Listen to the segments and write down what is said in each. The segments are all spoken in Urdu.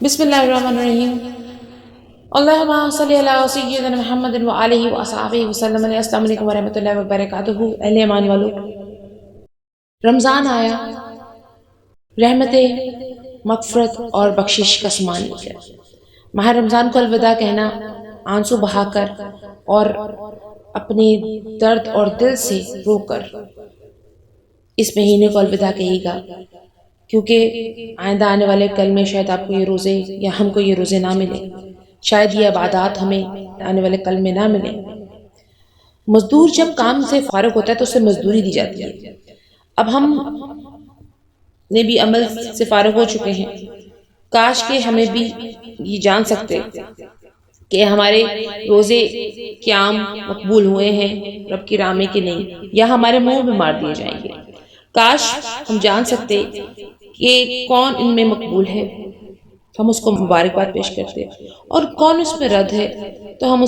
بسم اللہ الرحمن الرحیم۔ اللہم صلی علی سیدنا محمد وآلہ وصحبہ وسلم۔ السلام علیکم ورحمۃ اللہ وبرکاتہ۔ اہل ایمان والو، رمضان آیا رحمت، مغفرت اور بخشش کا سامان لے کر۔ ماہ رمضان کو الوداع کہنا آنسو بہا کر اور اپنے درد اور دل سے رو کر اس مہینے کو الوداع کہے گا، کیونکہ آئندہ آنے والے کل میں شاید آپ کو یہ روزے یا ہم کو یہ روزے نہ ملیں، شاید یہ عبادات ہمیں آنے والے کل میں نہ ملیں۔ مزدور جب کام سے فارغ ہوتا ہے تو اسے مزدوری دی جاتی ہے۔ اب ہم نے بھی عمل سے فارغ ہو چکے ہیں، کاش کہ ہمیں بھی یہ جان سکتے کہ ہمارے روزے قیام مقبول ہوئے ہیں رب کی راہ میں کہ نہیں، یا ہمارے منہ میں مار دیے جائیں گے۔ کاش ہم جان سکتے کہ کون ان میں مقبول ہے، ہم اس کو مبارکباد پیش کرتے، اور کون اس میں رد ہے تو ہم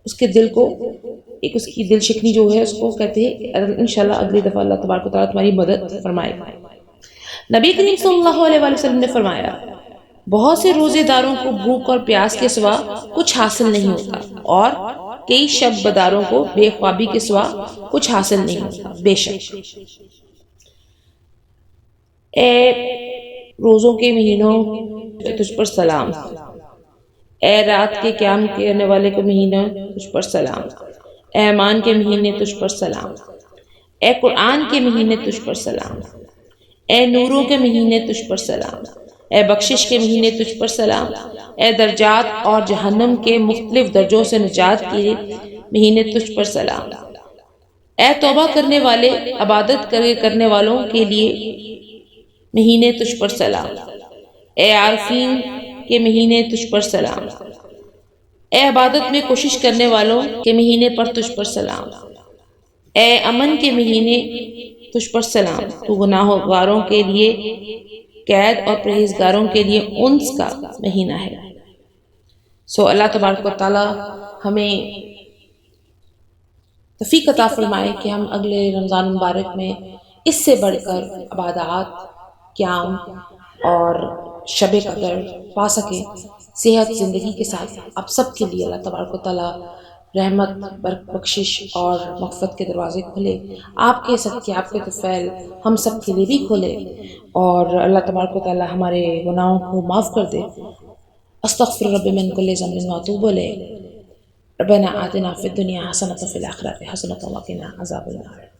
اس کے دل کو اس کی دل شکنی جو ہے اس کو کہتے ہیں انشاءاللہ اگلی دفعہ اللہ تبارک و تعالیٰ تمہاری مدد فرمائے گا۔ نبی کریم صلی اللہ علیہ وسلم نے فرمایا، بہت سے روزے داروں کو بھوک اور پیاس کے سوا کچھ حاصل نہیں ہوتا، اور کئی شب بداروں کو بے خوابی کے سوا کچھ حاصل نہیں ہوتا۔ بے شک اے روزوں کے مہینوں تجھ پر سلام، اے رات کے قیام کرنے والے کے مہینہ تجھ پر سلام، اے ایمان کے مہینے تجھ پر سلام، اے قرآن کے مہینے تجھ پر سلام، اے نوروں کے مہینے تجھ پر سلام، اے بخشش کے مہینے تجھ پر سلام، اے درجات اور جہنم کے مختلف درجوں سے نجات کے مہینے تجھ پر سلام، اے توبہ کرنے والے عبادت کرنے والوں کے لیے مہینے تجھ پر سلام، اے عارفین کے مہینے تجھ پر سلام، اے عبادت میں کوشش کرنے والوں کے مہینے پر تجھ پر سلام، اے امن کے مہینے تجھ پر سلام، تو گناہگاروں کے لیے قید اور پرہیزگاروں کے لیے انس کا مہینہ ہے۔ اللہ تبارک و تعالی ہمیں توفیق عطا فرمائے کہ ہم اگلے رمضان مبارک میں اس سے بڑھ کر عبادات، قیام اور شب قدر پا سکیں صحت زندگی کے ساتھ۔ آپ سب کے لیے اللہ تبارک و تعالی رحمت، بخشش اور مغفرت کے دروازے کھولے، آپ کے صدقے، آپ کے طفیل ہم سب کے لیے بھی کھولے، اور اللہ تبارک و تعالی ہمارے گناہوں کو معاف کر دے۔ استغفر ربی من کل ذنب واتوب الیہ۔ ربنا آتنا فی الدنیا حسنۃ وفی الآخرۃ حسنۃ وقنا عذاب النار۔